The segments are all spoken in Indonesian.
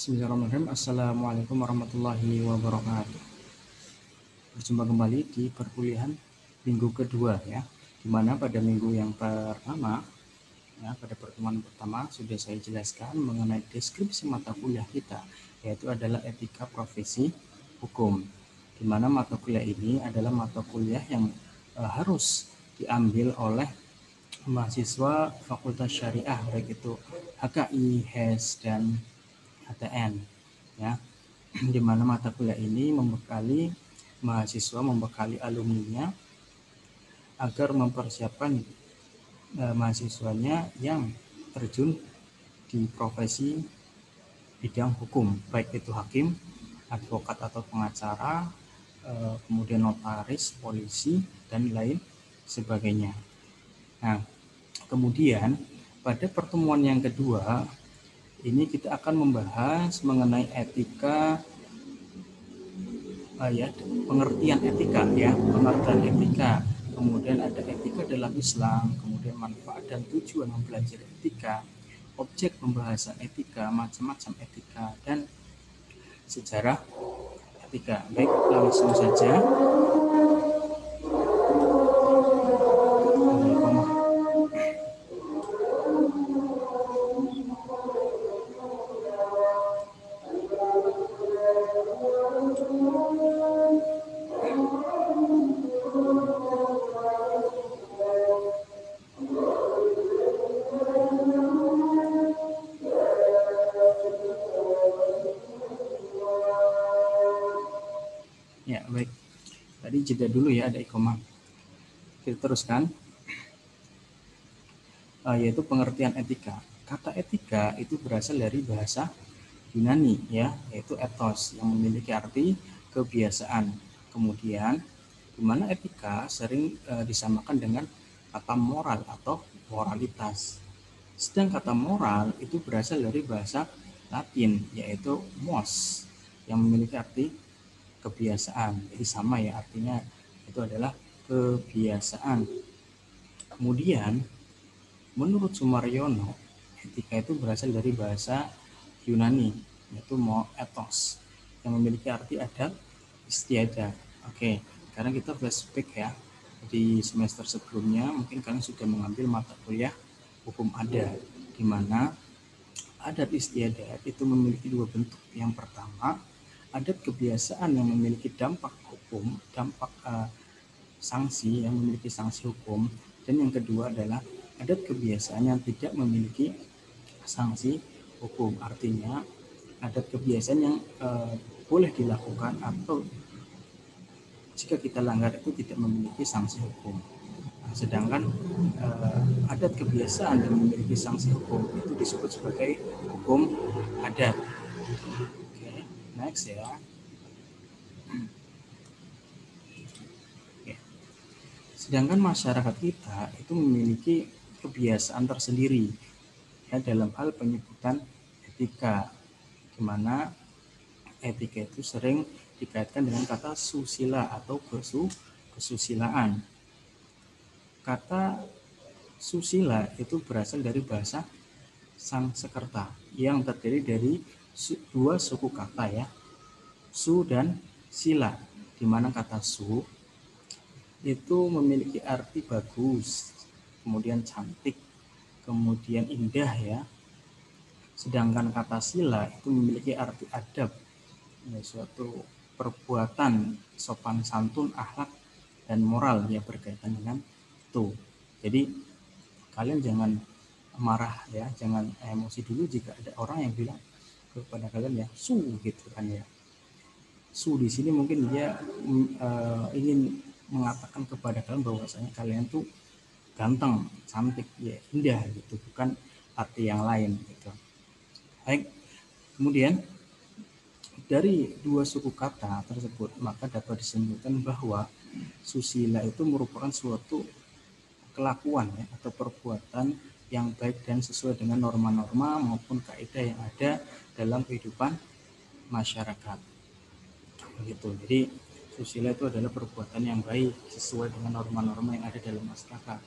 Bismillahirrahmanirrahim. Assalamualaikum warahmatullahi wabarakatuh. Berjumpa kembali di perkuliahan minggu kedua ya, dimana pada minggu yang pertama ya, pada pertemuan pertama sudah saya jelaskan mengenai deskripsi mata kuliah kita, yaitu adalah etika profesi hukum, dimana mata kuliah ini adalah mata kuliah yang harus diambil oleh mahasiswa Fakultas Syariah, baik itu HKI, HES, dan HTN ya, di mana mata kuliah ini membekali mahasiswa, membekali alumninya agar mempersiapkan mahasiswanya yang terjun di profesi bidang hukum, baik itu hakim, advokat atau pengacara, kemudian notaris, polisi, dan lain sebagainya. Nah, kemudian pada pertemuan yang kedua ini kita akan membahas mengenai etika, pengertian etika ya, pengertian etika. Kemudian ada etika dalam Islam, kemudian manfaat dan tujuan mempelajari etika, objek pembahasan etika, macam-macam etika, dan sejarah etika. Baik, langsung saja. Ya, baik. Tadi jeda dulu ya, ada ikomah. Kita teruskan. Yaitu pengertian etika. Kata etika itu berasal dari bahasa Yunani ya, yaitu ethos, yang memiliki arti kebiasaan. Kemudian, di mana etika sering disamakan dengan kata moral atau moralitas. Sedang kata moral itu berasal dari bahasa Latin, yaitu mos, yang memiliki arti kebiasaan. Jadi sama ya, artinya itu adalah kebiasaan. Kemudian menurut Sumaryono, etika itu berasal dari bahasa Yunani, yaitu ethos, yang memiliki arti adab istiadat. Oke, sekarang kita flashback ya. Di semester sebelumnya mungkin kalian sudah mengambil mata kuliah hukum adat, di mana adat istiadat itu memiliki dua bentuk. Yang pertama, adat kebiasaan yang memiliki dampak hukum, dampak sanksi, yang memiliki sanksi hukum, dan yang kedua adalah adat kebiasaan yang tidak memiliki sanksi hukum. Artinya adat kebiasaan yang boleh dilakukan atau jika kita langgar itu tidak memiliki sanksi hukum. Sedangkan adat kebiasaan yang memiliki sanksi hukum itu disebut sebagai hukum adat. Oke, next ya. Oke. Sedangkan masyarakat kita itu memiliki kebiasaan tersendiri ya dalam hal penyebutan etika, di mana etika itu sering dikaitkan dengan kata susila atau kesusilaan. Kata susila itu berasal dari bahasa Sanskerta yang terdiri dari dua suku kata ya, su dan sila, di mana kata su itu memiliki arti bagus, kemudian cantik, kemudian indah ya. Sedangkan kata sila itu memiliki arti adab, ya, suatu perbuatan sopan santun, akhlak, dan moral yang berkaitan dengan itu. Jadi kalian jangan marah ya, jangan emosi dulu jika ada orang yang bilang kepada kalian ya su gitu kan ya. Su di sini mungkin dia ingin mengatakan kepada kalian bahwasanya kalian tuh ganteng, cantik, ya indah gitu, bukan arti yang lain gitu. Baik, kemudian dari dua suku kata tersebut maka dapat disimpulkan bahwa susila itu merupakan suatu kelakuan ya, atau perbuatan yang baik dan sesuai dengan norma-norma maupun kaidah yang ada dalam kehidupan masyarakat. Begitu. Jadi susila itu adalah perbuatan yang baik sesuai dengan norma-norma yang ada dalam masyarakat.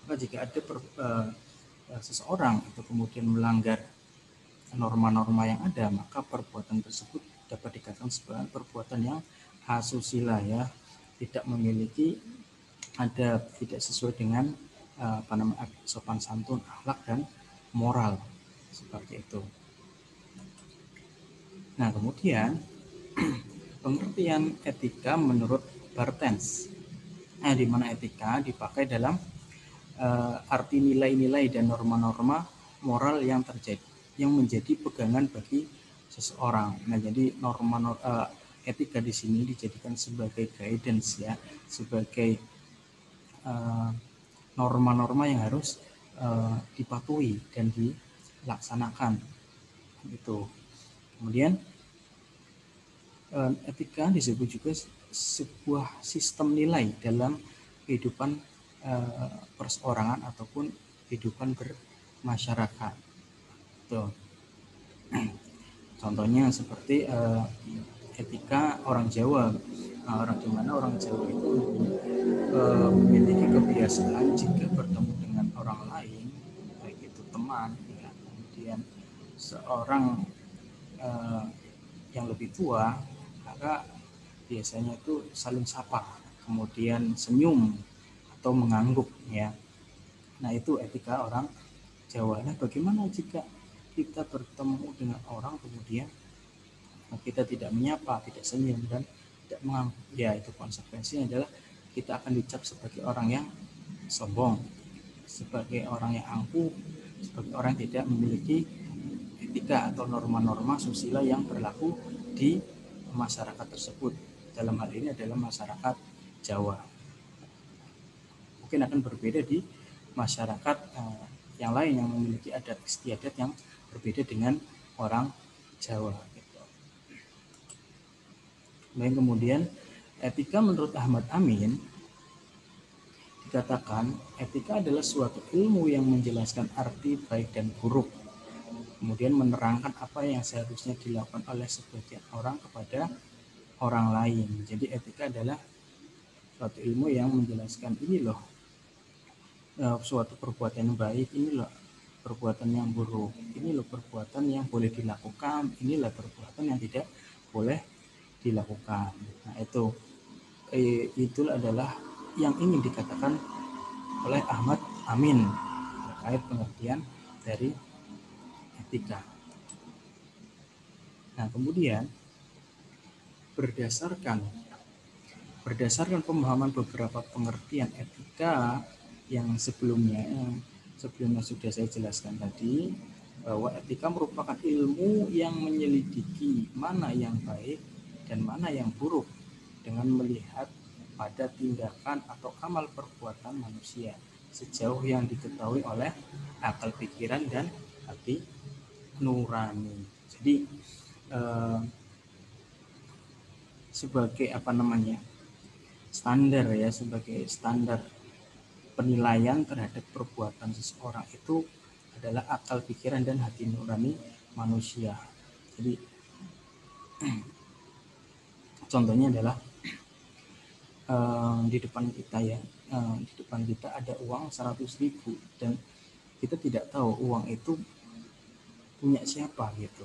Maka jika ada seseorang atau kemudian melanggar norma-norma yang ada, maka perbuatan tersebut dapat dikatakan sebagai perbuatan yang asusila, ya, tidak memiliki adab, tidak sesuai dengan sopan santun, akhlak dan moral, seperti itu. Nah, kemudian pengertian etika menurut Barthes, di mana etika dipakai dalam arti nilai-nilai dan norma-norma moral yang menjadi pegangan bagi seseorang. Nah, jadi etika di sini dijadikan sebagai guidance, ya, sebagai norma-norma yang harus dipatuhi dan dilaksanakan, gitu. Kemudian etika disebut juga sebuah sistem nilai dalam kehidupan perseorangan ataupun kehidupan bermasyarakat. Tuh. Contohnya seperti etika orang Jawa. Nah, orang Jawa itu memiliki kebiasaan jika bertemu dengan orang lain, baik itu teman, ya, kemudian seorang yang lebih tua, maka biasanya itu saling sapa, kemudian senyum atau mengangguk, ya. Nah, itu etika orang Jawa. Nah, bagaimana jika kita bertemu dengan orang kemudian kita tidak menyapa, tidak senyum, dan tidak mengangguk? Ya, itu konsekuensinya adalah kita akan dicap sebagai orang yang sombong, sebagai orang yang angkuh, sebagai orang yang tidak memiliki etika atau norma-norma susila yang berlaku di masyarakat tersebut. Dalam hal ini adalah masyarakat Jawa. Mungkin akan berbeda di masyarakat yang lain yang memiliki adat istiadat yang berbeda dengan orang Jawa. Dan kemudian etika menurut Ahmad Amin dikatakan etika adalah suatu ilmu yang menjelaskan arti baik dan buruk, kemudian menerangkan apa yang seharusnya dilakukan oleh sebagian orang kepada orang lain. Jadi etika adalah suatu ilmu yang menjelaskan ini loh suatu perbuatan yang baik, ini loh perbuatan yang buruk, ini loh perbuatan yang boleh dilakukan, inilah perbuatan yang tidak boleh dilakukan. Nah, itu adalah yang ingin dikatakan oleh Ahmad Amin terkait pengertian dari etika. Nah, kemudian berdasarkan pemahaman beberapa pengertian etika yang sebelumnya sudah saya jelaskan tadi, bahwa etika merupakan ilmu yang menyelidiki mana yang baik dan mana yang buruk dengan melihat pada tindakan atau amal perbuatan manusia sejauh yang diketahui oleh akal pikiran dan hati nurani. Jadi sebagai standar penilaian terhadap perbuatan seseorang itu adalah akal pikiran dan hati nurani manusia. Jadi contohnya adalah di depan kita ada uang 100.000 dan kita tidak tahu uang itu punya siapa, gitu.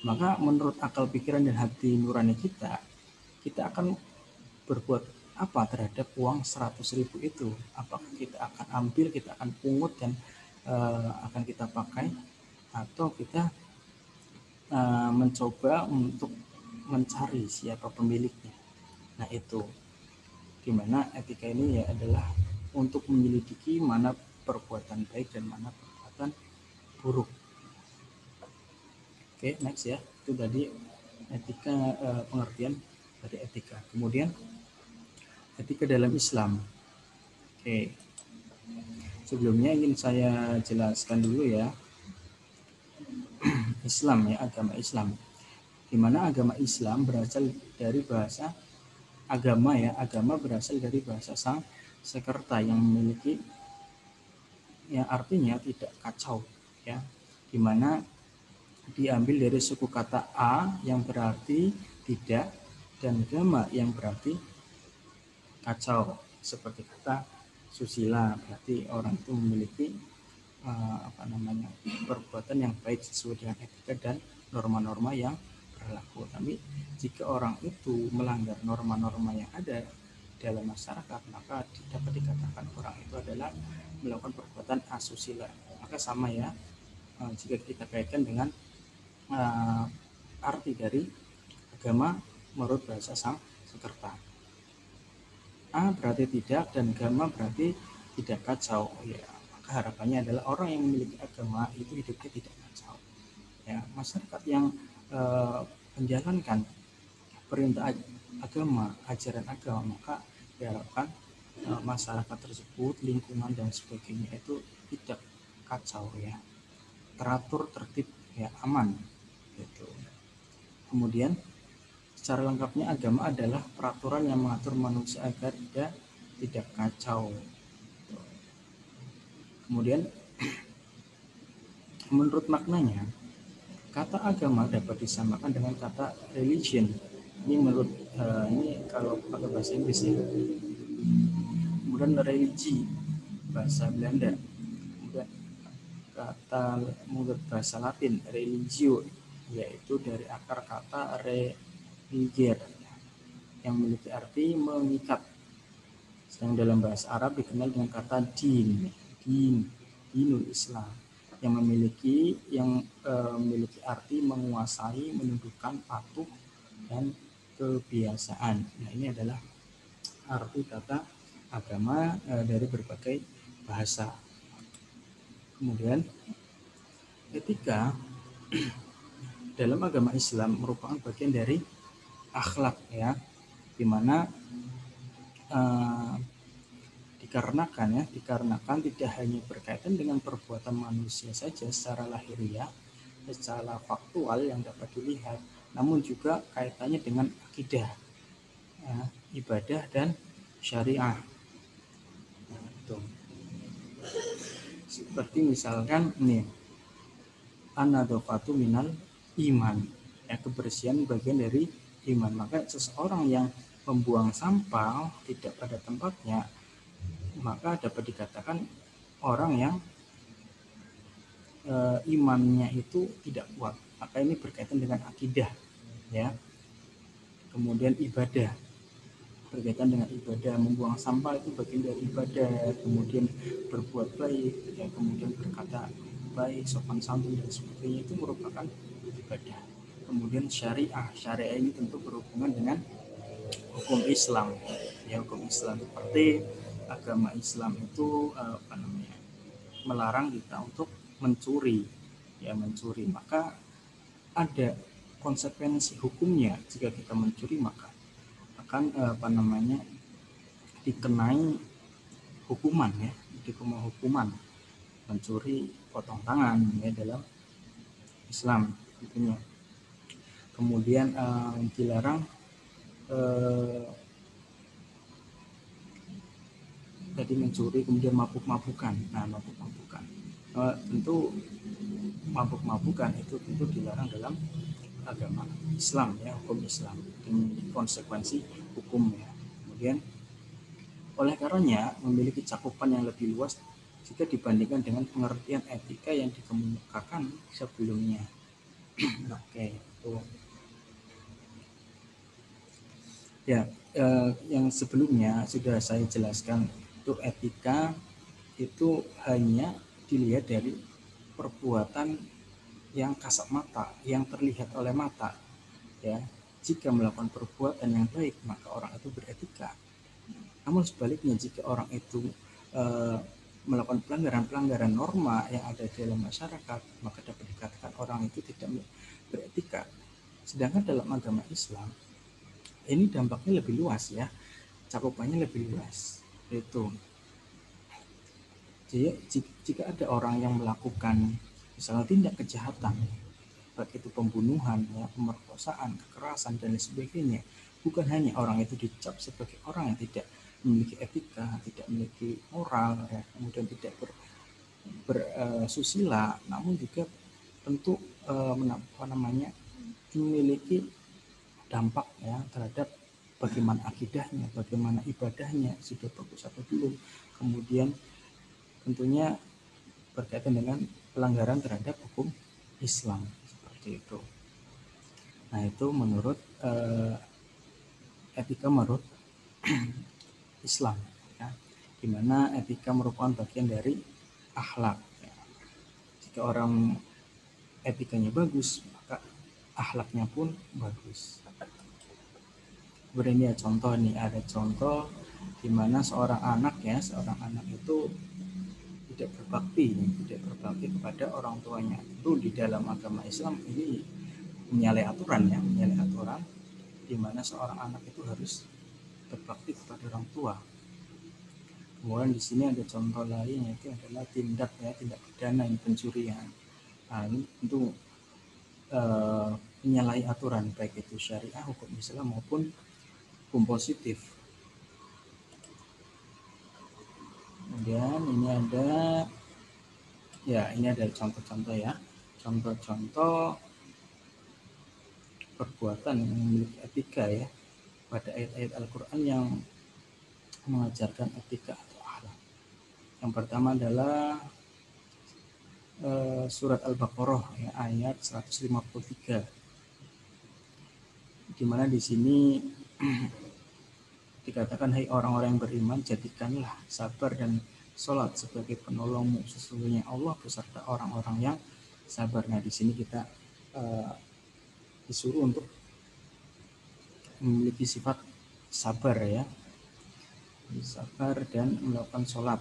Maka menurut akal pikiran dan hati nurani kita akan berbuat apa terhadap uang 100.000 itu? Apakah kita akan ambil, kita akan pungut dan akan kita pakai, atau kita mencoba untuk mencari siapa pemiliknya? Nah, itu dimana etika ini ya adalah untuk menyelidiki mana perbuatan baik dan mana perbuatan buruk. Oke, next ya. Itu tadi etika, pengertian dari etika. Kemudian etika dalam Islam. Oke. Sebelumnya ingin saya jelaskan dulu ya. Islam ya, agama Islam. Di mana agama Islam berasal dari bahasa agama ya, agama berasal dari bahasa Sanskerta yang memiliki yang artinya tidak kacau ya. Di mana diambil dari suku kata a yang berarti tidak dan gama yang berarti kacau, seperti kata susila berarti orang itu memiliki perbuatan yang baik sesuai dengan etika dan norma-norma yang berlaku. Tapi jika orang itu melanggar norma-norma yang ada dalam masyarakat, maka dapat dikatakan orang itu adalah melakukan perbuatan asusila. Maka sama ya, jika kita kaitkan dengan arti dari agama menurut bahasa Sanskerta. A berarti tidak dan gama berarti tidak kacau. Ya, maka harapannya adalah orang yang memiliki agama itu hidupnya tidak kacau. Ya, masyarakat yang menjalankan perintah agama, ajaran agama, maka diharapkan masyarakat tersebut, lingkungan dan sebagainya itu tidak kacau ya, teratur, tertib, ya, aman gitu. Kemudian secara lengkapnya agama adalah peraturan yang mengatur manusia agar tidak kacau. Kemudian menurut maknanya, kata agama dapat disamakan dengan kata religion. Ini menurut ini kalau pakai bahasa Inggris ya. Kemudian religi bahasa Belanda. Kemudian kata menurut bahasa Latin religio, yaitu dari akar kata religer yang memiliki arti mengikat. Sedang dalam bahasa Arab dikenal dengan kata dinul Islam yang memiliki arti menguasai, menundukkan, patuh dan kebiasaan. Nah, ini adalah arti kata agama dari berbagai bahasa. Kemudian etika dalam agama Islam merupakan bagian dari akhlak ya, dimana dikarenakan tidak hanya berkaitan dengan perbuatan manusia saja secara lahiriah, secara faktual yang dapat dilihat, namun juga kaitannya dengan akidah, ya, ibadah dan syariah. Nah, itu. Seperti misalkan nih, an-nadhafatu minal iman, ya, kebersihan bagian dari iman. Maka seseorang yang membuang sampah tidak pada tempatnya, maka dapat dikatakan orang yang imannya itu tidak kuat. Maka ini berkaitan dengan akidah ya. Kemudian ibadah berkaitan dengan ibadah, membuang sampah itu bagian dari ibadah. Kemudian berbuat baik ya, kemudian berkata baik, sopan santun dan sebagainya itu merupakan ibadah. Kemudian syariah ini tentu berhubungan dengan hukum Islam ya, hukum Islam seperti agama Islam itu melarang kita untuk mencuri ya, maka ada konsekuensi hukumnya. Jika kita mencuri maka akan dikenai hukuman ya, hukuman mencuri potong tangan ya dalam Islam tentunya. Kemudian dilarang tadi mencuri, kemudian mabuk-mabukan. Nah, mabuk-mabukan tentu mabuk-mabukan itu tentu dilarang dalam agama Islam ya, hukum Islam dengan konsekuensi hukum ya. Kemudian oleh karenanya memiliki cakupan yang lebih luas jika dibandingkan dengan pengertian etika yang dikemukakan sebelumnya. Oke, itu ya, yang sebelumnya sudah saya jelaskan. Untuk etika itu hanya dilihat dari perbuatan yang kasat mata, yang terlihat oleh mata ya. Jika melakukan perbuatan yang baik maka orang itu beretika. Namun sebaliknya, jika orang itu melakukan pelanggaran norma yang ada dalam masyarakat, maka dapat dikatakan orang itu tidak beretika. Sedangkan dalam agama Islam ini dampaknya lebih luas ya, cakupannya lebih luas. Itu jika ada orang yang melakukan misalnya tindak kejahatan, baik itu pembunuhan ya, pemerkosaan, kekerasan dan sebagainya, bukan hanya orang itu dicap sebagai orang yang tidak memiliki etika, tidak memiliki moral ya, kemudian tidak bersusila, namun juga tentu memiliki dampak ya terhadap bagaimana akidahnya, bagaimana ibadahnya, sudah bagus atau belum. Kemudian tentunya berkaitan dengan pelanggaran terhadap hukum Islam seperti itu. Nah itu menurut etika menurut Islam, ya, di mana etika merupakan bagian dari akhlak. Ya. Jika orang etikanya bagus, maka akhlaknya pun bagus. Ini ya contoh nih, ada contoh di mana seorang anak itu tidak berbakti kepada orang tuanya. Itu di dalam agama Islam ini menyalahi aturan, di mana seorang anak itu harus berbakti kepada orang tua. Kemudian di sini ada contoh lain, yaitu adalah tindak pidana yang pencurian. Nah, ini tentu menyalahi aturan, baik itu syariah, hukum Islam maupun hukum positif. Kemudian ini ada contoh-contoh ya, contoh-contoh perbuatan yang memiliki etika ya, pada ayat-ayat Al-Quran yang mengajarkan etika atau akhlak. Yang pertama adalah surat Al-Baqarah ya, ayat 153, di mana di sini dikatakan, hai orang-orang yang beriman, jadikanlah sabar dan sholat sebagai penolongmu, sesungguhnya Allah beserta orang-orang yang sabar. Nah di sini kita disuruh untuk memiliki sifat sabar ya, sabar dan melakukan sholat,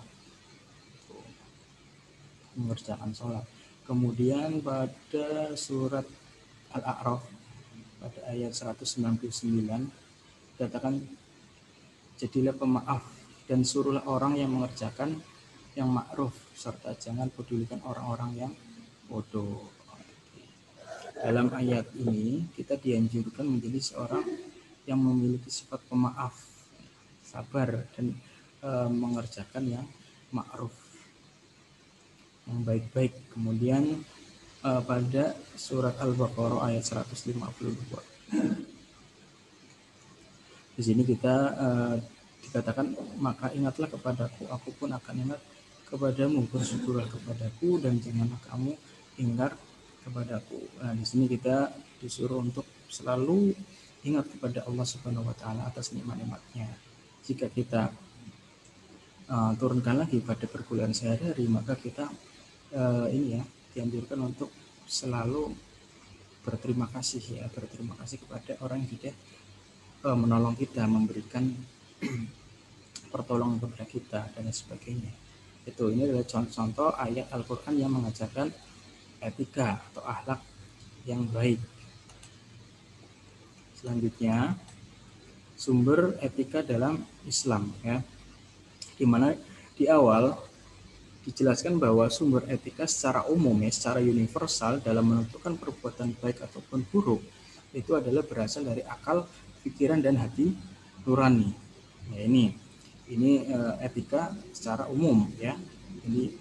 mengerjakan sholat. Kemudian pada surat Al-A'raf pada ayat 199 dikatakan, jadilah pemaaf dan suruhlah orang yang mengerjakan yang ma'ruf, serta jangan pedulikan orang-orang yang bodoh. Dalam ayat ini kita dianjurkan menjadi seorang yang memiliki sifat pemaaf, sabar, dan mengerjakan yang ma'ruf, yang baik-baik. Kemudian pada surat Al-Baqarah ayat 152 di sini kita dikatakan, maka ingatlah kepadaku, aku pun akan ingat kepadamu, bersyukurlah kepadaku dan janganlah kamu ingkar kepadaku. Nah, di sini kita disuruh untuk selalu ingat kepada Allah Subhanahu wa taala atas nikmat-nikmatnya. Jika kita turunkan lagi pada perkuliahan sehari-hari, maka kita dianjurkan untuk selalu berterima kasih kepada orang yang sudah menolong kita, memberikan pertolongan kepada kita dan sebagainya. Ini adalah contoh-contoh ayat Al-Quran yang mengajarkan etika atau akhlak yang baik. Selanjutnya, sumber etika dalam Islam ya, di mana di awal dijelaskan bahwa sumber etika secara umum ya, secara universal dalam menentukan perbuatan baik ataupun buruk itu adalah berasal dari akal, pikiran, dan hati nurani. Ya, ini etika secara umum ya. Ini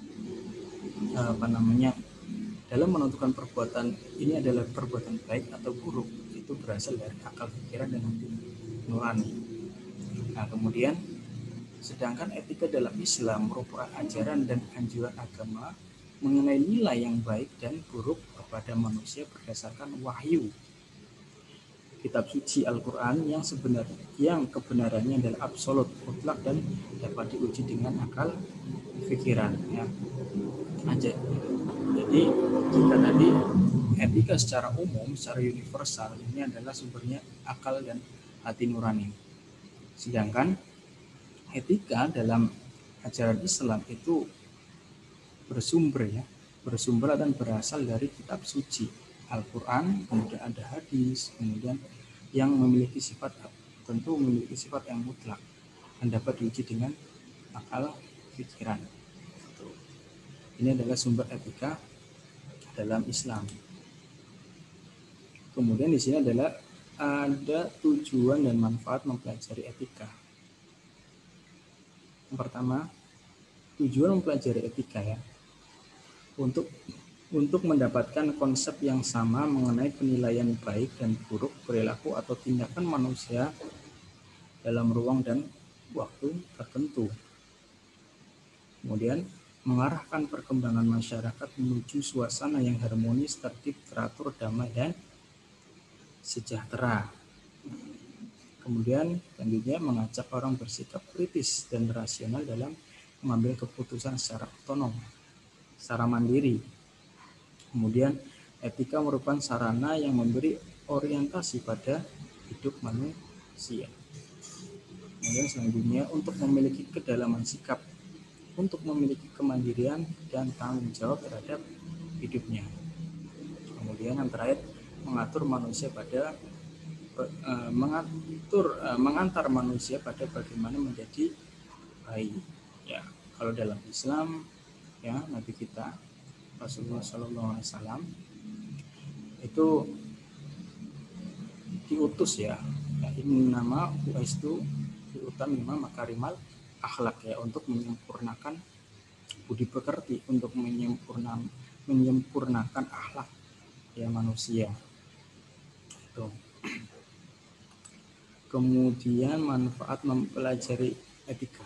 dalam menentukan perbuatan ini adalah perbuatan baik atau buruk, itu berasal dari akal, pikiran, dan hati nurani. Nah, kemudian sedangkan etika dalam Islam merupakan ajaran dan anjuran agama mengenai nilai yang baik dan buruk kepada manusia berdasarkan wahyu kitab suci Al-Quran yang kebenarannya adalah absolut, mutlak, dan dapat diuji dengan akal pikiran ya. Jadi jika tadi etika secara umum, secara universal, ini adalah sumbernya akal dan hati nurani. Sedangkan etika dalam ajaran Islam itu bersumber dan berasal dari kitab suci Al-Quran, kemudian ada hadis, kemudian yang memiliki sifat yang mutlak dan dapat diuji dengan akal pikiran. Ini adalah sumber etika dalam Islam. Kemudian di sini adalah ada tujuan dan manfaat mempelajari etika. Yang pertama, tujuan mempelajari etika ya, untuk mendapatkan konsep yang sama mengenai penilaian baik dan buruk perilaku atau tindakan manusia dalam ruang dan waktu tertentu. Kemudian mengarahkan perkembangan masyarakat menuju suasana yang harmonis, tertib, teratur, damai, dan sejahtera. Kemudian selanjutnya mengajak orang bersikap kritis dan rasional dalam mengambil keputusan secara otonom, secara mandiri. Kemudian etika merupakan sarana yang memberi orientasi pada hidup manusia. Kemudian selanjutnya untuk memiliki kedalaman sikap, untuk memiliki kemandirian dan tanggung jawab terhadap hidupnya. Kemudian yang terakhir mengatur manusia pada mengantar manusia pada bagaimana menjadi baik. Ya, kalau dalam Islam ya Nabi kita Rasulullah SAW itu diutus ya, ini nama itu diutam lima makarimal akhlak ya, untuk menyempurnakan budi pekerti, untuk menyempurnakan akhlak ya manusia. Tuh. Kemudian manfaat mempelajari etika.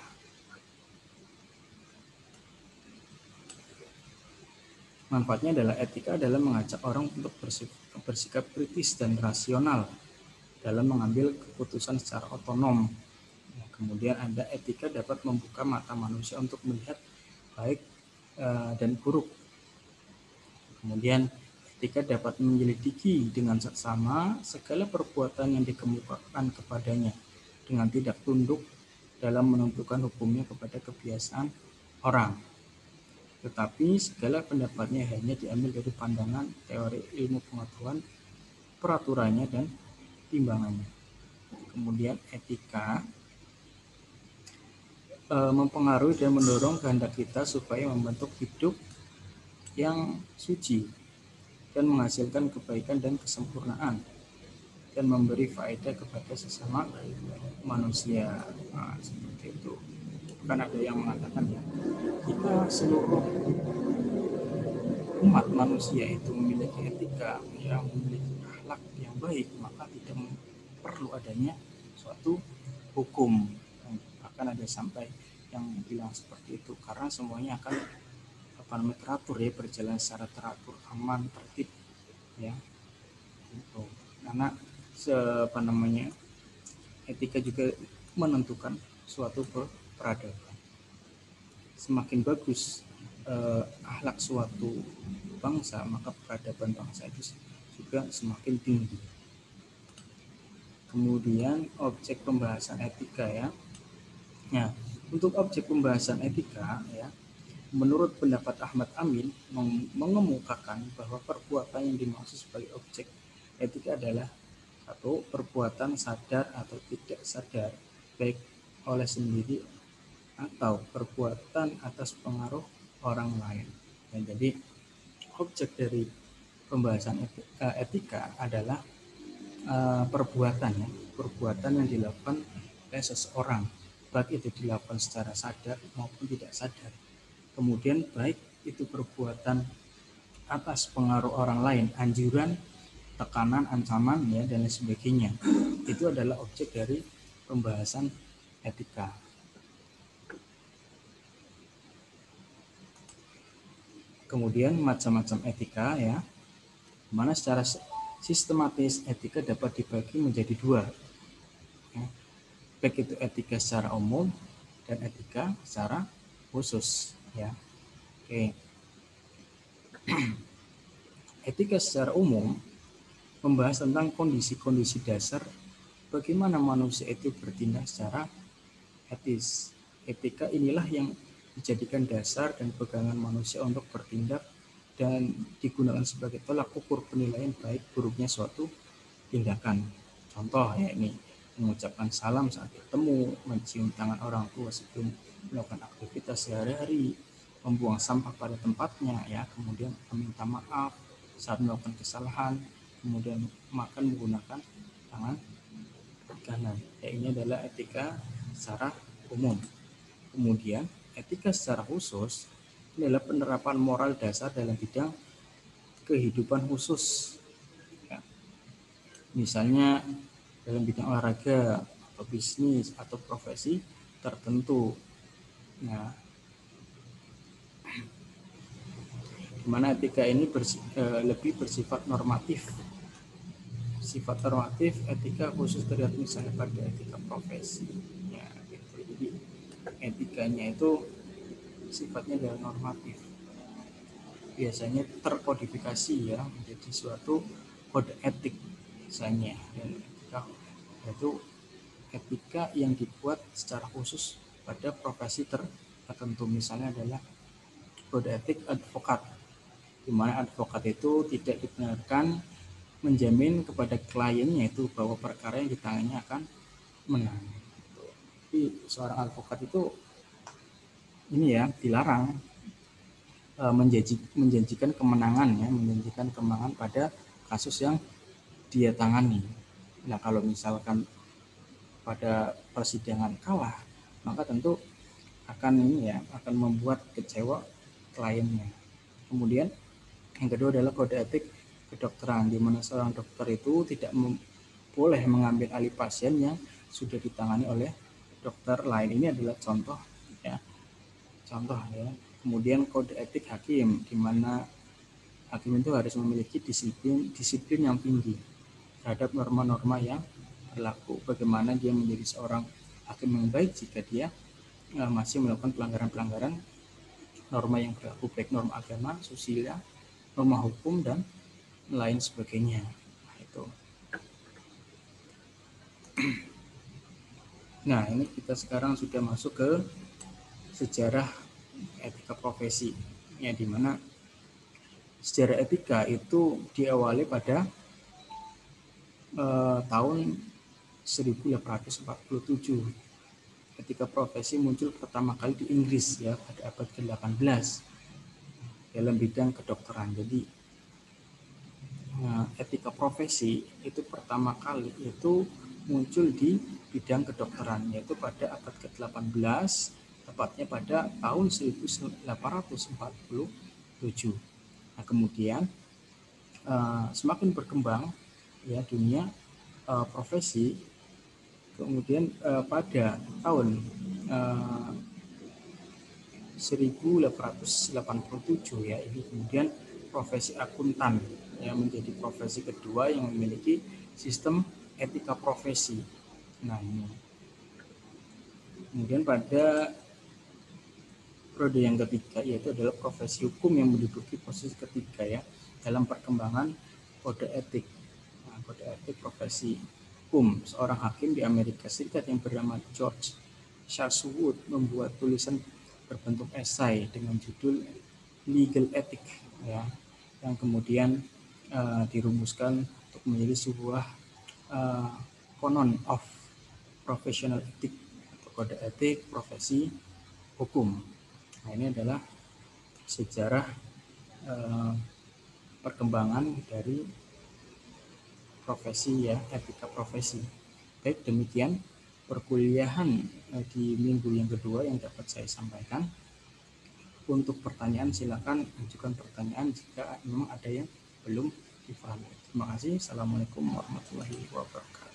Manfaatnya adalah etika adalah mengajak orang untuk bersikap kritis dan rasional dalam mengambil keputusan secara otonom. Kemudian ada etika dapat membuka mata manusia untuk melihat baik dan buruk. Kemudian etika dapat menyelidiki dengan seksama segala perbuatan yang dikemukakan kepadanya dengan tidak tunduk dalam menentukan hukumnya kepada kebiasaan orang. Tetapi segala pendapatnya hanya diambil dari pandangan teori ilmu pengetahuan, peraturannya, dan timbangannya. Kemudian etika mempengaruhi dan mendorong kehendak kita supaya membentuk hidup yang suci dan menghasilkan kebaikan dan kesempurnaan dan memberi faedah kepada sesama manusia. Nah, seperti itu. Kan ada yang mengatakan ya, jika seluruh umat manusia itu memiliki etika yang memiliki akhlak yang baik, maka tidak perlu adanya suatu hukum. Bahkan ada sampai yang bilang seperti itu, karena semuanya akan teratur ya, berjalan secara teratur, aman, tertib ya. Gitu. Karena etika juga menentukan suatu peradaban. Semakin bagus akhlak suatu bangsa, maka peradaban bangsa itu juga semakin tinggi. Kemudian objek pembahasan etika ya. Nah, untuk objek pembahasan etika ya, menurut pendapat Ahmad Amin mengemukakan bahwa perbuatan yang dimaksud sebagai objek etika adalah satu, perbuatan sadar atau tidak sadar, baik oleh sendiri atau perbuatan atas pengaruh orang lain. Dan jadi objek dari pembahasan etika adalah perbuatan yang dilakukan oleh seseorang, baik itu dilakukan secara sadar maupun tidak sadar. Kemudian baik itu perbuatan atas pengaruh orang lain, anjuran, tekanan, ancaman ya, dan lain sebagainya. Itu adalah objek dari pembahasan etika. Kemudian macam-macam etika ya, mana secara sistematis etika dapat dibagi menjadi dua ya, baik itu etika secara umum dan etika secara khusus ya. Oke. Etika secara umum membahas tentang kondisi-kondisi dasar bagaimana manusia itu bertindak secara etis. Etika inilah yang dijadikan dasar dan pegangan manusia untuk bertindak dan digunakan sebagai tolak ukur penilaian baik buruknya suatu tindakan. Contoh ya, ini mengucapkan salam saat bertemu, mencium tangan orang tua sebelum melakukan aktivitas sehari-hari, membuang sampah pada tempatnya ya, kemudian meminta maaf saat melakukan kesalahan, kemudian makan menggunakan tangan kanan. Ya, ini adalah etika secara umum. Kemudian etika secara khusus adalah penerapan moral dasar dalam bidang kehidupan khusus ya. Misalnya dalam bidang olahraga atau bisnis atau profesi tertentu. Nah, di mana etika ini lebih bersifat normatif. Sifat normatif etika khusus terlihat misalnya pada etika profesi. Ya, gitu. Jadi etikanya itu sifatnya adalah normatif. Biasanya terkodifikasi ya menjadi suatu kode etik misalnya, dan etika yaitu etika yang dibuat secara khusus pada profesi tertentu. Misalnya adalah kode etik advokat, di mana advokat itu tidak dibenarkan menjamin kepada kliennya itu bahwa perkara yang ditangani akan menang. Jadi seorang advokat itu ini ya dilarang menjanjikan kemenangan ya, menjanjikan kemenangan pada kasus yang dia tangani. Nah, kalau misalkan pada persidangan kalah, maka tentu akan ini ya, akan membuat kecewa kliennya. Kemudian yang kedua adalah kode etik kedokteran, di mana seorang dokter itu tidak boleh mengambil alih pasien yang sudah ditangani oleh dokter lain. Ini adalah contoh ya. Kemudian kode etik hakim, di mana hakim itu harus memiliki disiplin yang tinggi terhadap norma-norma yang berlaku. Bagaimana dia menjadi seorang hakim yang baik jika dia masih melakukan pelanggaran-pelanggaran norma yang berlaku, baik norma agama, susila, norma hukum, dan lain sebagainya. Nah, itu. Nah, ini kita sekarang sudah masuk ke sejarah etika profesi, ya, di mana sejarah etika itu diawali pada tahun 1847. Etika profesi muncul pertama kali di Inggris ya pada abad ke-18 dalam bidang kedokteran. Jadi etika profesi itu pertama kali itu muncul di bidang kedokteran, yaitu pada abad ke-18, tepatnya pada tahun 1847. Nah, kemudian semakin berkembang ya dunia profesi, kemudian pada tahun 1887 ya, ini kemudian profesi akuntan yang menjadi profesi kedua yang memiliki sistem etika profesi. Nah, ini kemudian pada periode yang ketiga yaitu adalah profesi hukum yang menduduki posisi ketiga ya dalam perkembangan kode etik. Nah, kode etik profesi hukum, seorang hakim di Amerika Serikat yang bernama George Charles Wood membuat tulisan berbentuk esai dengan judul Legal Ethic ya, yang kemudian dirumuskan untuk menjadi sebuah Canon of Professional Ethics atau kode etik profesi hukum. Nah, ini adalah sejarah perkembangan dari profesi ya, etika profesi. Baik, demikian perkuliahan di minggu yang kedua yang dapat saya sampaikan. Untuk pertanyaan silakan ajukan pertanyaan jika memang ada yang belum dipahami. Terima kasih. Assalamualaikum warahmatullahi wabarakatuh.